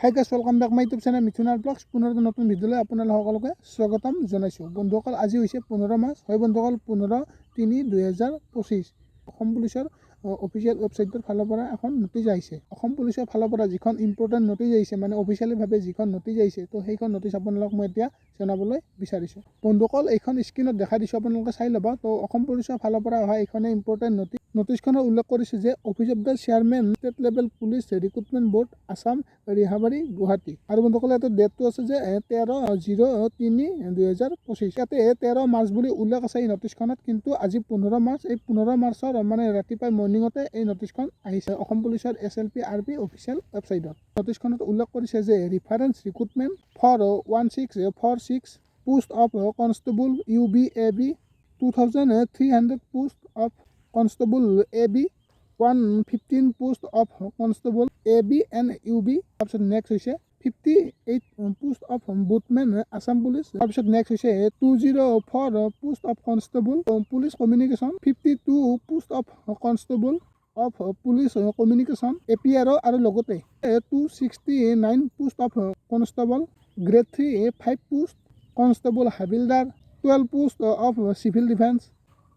High guys, welcome back my YouTube channel মিথুনাৰ ব্লগছ। পুনৰ নতুন ভিডিঅ'লৈ আপোনালোক সকলোকে স্বাগতম জনাইছোঁ। বন্ধুসকল, আজি হৈছে 15 মাৰ্চ। হয় বন্ধুসকল, 15/3/2025 অসম পুলিচৰ অফিচিয়েল ৱেবছাইটৰ ফালৰ পৰা এখন নটিচ আহিছে। অসম পুলিচৰ ফালৰ পৰা যিখন ইম্পৰ্টেণ্ট নটিচ আহিছে, মানে অফিচিয়েলিভাৱে যিখন নটিচ আহিছে, তো সেইখন নটিচ আপোনালোকক মই এতিয়া জনাবলৈ বিচাৰিছোঁ। বন্ধুসকল, এইখন স্ক্ৰীণত দেখাই দিছোঁ, আপোনালোকে চাই ল'ব। তো অসম পুলিচৰ ফালৰ পৰা অহা এইখনে ইম্পৰ্টেণ্ট নটিচ। নটিচখনত উল্লেখ কৰিছে যে office of the chairman state level police recruitment board Assam Rehabari Guwahati. আৰু বন্ধুসকল, ইয়াতে ডেটটো আছে যে 13/03/2025। ইয়াতে 13 মাৰ্চ বুলি উল্লেখ আছে এই নটিচখনত, কিন্তু আজি 15 মাৰ্চ। এই 15 মাৰ্চৰ মানে ৰাতিপুৱা মৰ্ণিঙতে এই নটিচখন আহিছে অসম পুলিচৰ SLPRB অফিচিয়েল ৱেবছাইটত। নটিচখনত উল্লেখ কৰিছে যে reference recruitment for 1646 post of constable UBAB, 2300 post of constable AB, 115 post of constable AB and UB। তাৰপিছত নেক্সট হৈছে 58 post of boatmen Assam police. তাৰপিছত নেক্সট হৈছে 204 post of constable police communication, 52 post of constable of police communication APR, আৰু লগতে 269 post of constable grade 3 5 post constable হাবিলদাৰ, 12 post of civil defence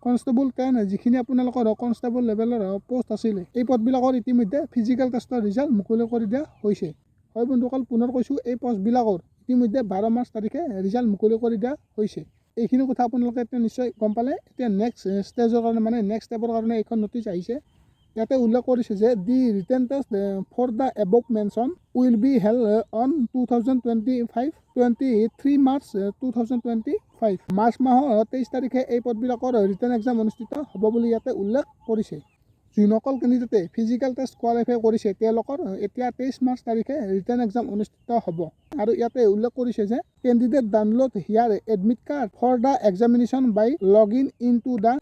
constable 10, যিখিনি আপোনালোকৰ constable লেভেলৰ পোষ্ট আছিলে। এই পদবিলাকৰ ইতিমধ্যে ফিজিকেল টেষ্টৰ ৰিজাল্ট মুকলি কৰি দিয়া হৈছে। হয় বন্ধুসকল, পুনৰ কৈছোঁ, এই পোষ্টবিলাকৰ ইতিমধ্যে 12 মাৰ্চ তাৰিখে ৰিজাল্ট মুকলি কৰি দিয়া হৈছে। এইখিনি কথা আপোনালোকে এতিয়া নিশ্চয় গম পালে। এতিয়া নেক্সট ষ্টেজৰ কাৰণে, মানে নেক্সট ষ্টেপৰ কাৰণে এইখন নটিচ আহিছে। ইয়াতে উল্লেখ কৰিছে যে the written test for the above mention will be held on 23 March 2025। March মাহৰ 23 তাৰিখে এই পদবিলাকৰ ৰিটেন এক্সাম অনুষ্ঠিত হ'ব বুলি ইয়াতে উল্লেখ কৰিছে। যোনসকল কেণ্ডিডেটে ফিজিকেল টেষ্ট কোৱালিফাই কৰিছে, তেওঁলোকৰ এতিয়া 23 মাৰ্চ তাৰিখে ৰিটেন এক্সাম অনুষ্ঠিত হ'ব। আৰু ইয়াতে উল্লেখ কৰিছে যে candidate download here admit card for the examination by log in to the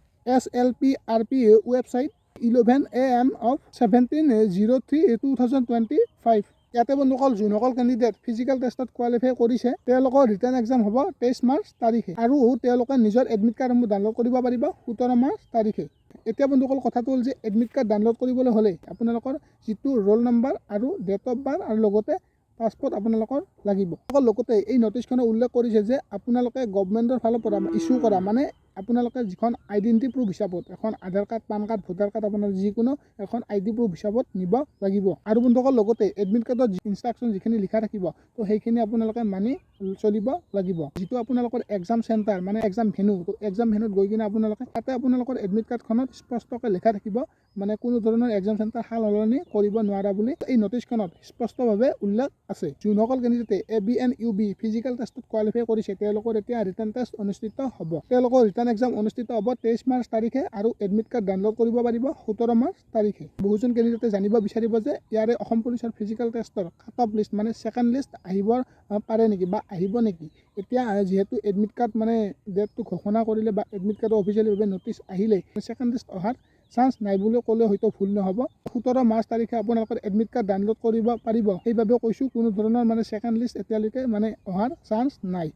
SLPRB website 11 AM of 17/03/2025। ইয়াতে বন্ধুসকল, যোনসকল কেণ্ডিডেট ফিজিকেল টেষ্টত কোৱালিফাই কৰিছে, তেওঁলোকৰ ৰিটাৰ্ণ এক্সাম হ'ব 23 মাৰ্চ তাৰিখে, আৰু তেওঁলোকে নিজৰ এডমিট কাৰ্ডসমূহ ডাউনলোড কৰিব পাৰিব 17 মাৰ্চ তাৰিখে। এতিয়া বন্ধুসকল, কথাটো হ'ল যে এডমিট কাৰ্ড ডাউনলোড কৰিবলৈ হ'লে আপোনালোকৰ যিটো ৰোল নাম্বাৰ আৰু ডেট অফ বাৰ্থ আৰু লগতে পাছপৰ্ট আপোনালোকৰ লাগিব। লগতে এই নটিচখনে উল্লেখ কৰিছে যে আপোনালোকে গভমেণ্টৰ ফালৰ পৰা ইছ্যু কৰা, মানে আপোনালোকে যিখন আইডেণ্টি প্ৰুফ হিচাপত, এখন Aadhaar card, PAN card, voter card, আপোনাৰ যিকোনো এখন ID প্ৰুফ হিচাপত নিব লাগিব। আৰু বন্ধুসকল, লগতে এডমিট কাৰ্ডত ইনষ্ট্ৰাকশ্যন যিখিনি লিখা থাকিব, তো সেইখিনি আপোনালোকে মানি চলিব লাগিব। যিটো আপোনালোকৰ এক্সাম চেণ্টাৰ, মানে এক্সাম ভেনু, তো এক্সাম ভেনুত গৈ কিনে আপোনালোকে তাতে আপোনালোকৰ এডমিট কাৰ্ডখনত স্পষ্টকৈ লিখা থাকিব, মানে কোনো ধৰণৰ এক্সাম চেণ্টাৰ সাল সলনি কৰিব নোৱাৰা বুলি এই নটিচখনত স্পষ্টভাৱে উল্লেখ আছে। যোনসকল কেণ্ডিডেটে AB and UB ফিজিকেল টেষ্টত কোৱালিফাই কৰিছে, তেওঁলোকৰ এতিয়া ৰিটাৰ্ণ টেষ্ট অনুষ্ঠিত হ'ব। তেওঁলোকৰ ৰিটাৰ্ণ এক্সাম অনুষ্ঠিত হ'ব 23 মাৰ্চ তাৰিখে, আৰু এডমিট কাৰ্ড ডাউনলোড কৰিব পাৰিব 17 মাৰ্চ তাৰিখে। বহুজন কেণ্ডিডেটে জানিব বিচাৰিব যে ইয়াৰে অসম পুলিচৰ ফিজিকেল টেষ্টৰ কাট অফ লিষ্ট, মানে ছেকেণ্ড লিষ্ট আহিব পাৰে নেকি বা আহিব নেকি। এতিয়া যিহেতু এডমিট কাৰ্ড মানে ডেটটো ঘোষণা কৰিলে বা এডমিট কাৰ্ডৰ অফিচিয়েলিভাৱে নটিচ আহিলে, ছেকেণ্ড লিষ্ট অহাৰ চান্স নাই বুলি ক'লে হয়তো ভুল নহ'ব। 17 মাৰ্চ তাৰিখে আপোনালোকৰ এডমিট কাৰ্ড ডাউনলোড কৰিব পাৰিব। সেইবাবে কৈছোঁ, কোনো ধৰণৰ মানে ছেকেণ্ড লিষ্ট এতিয়ালৈকে মানে অহাৰ চান্স নাই।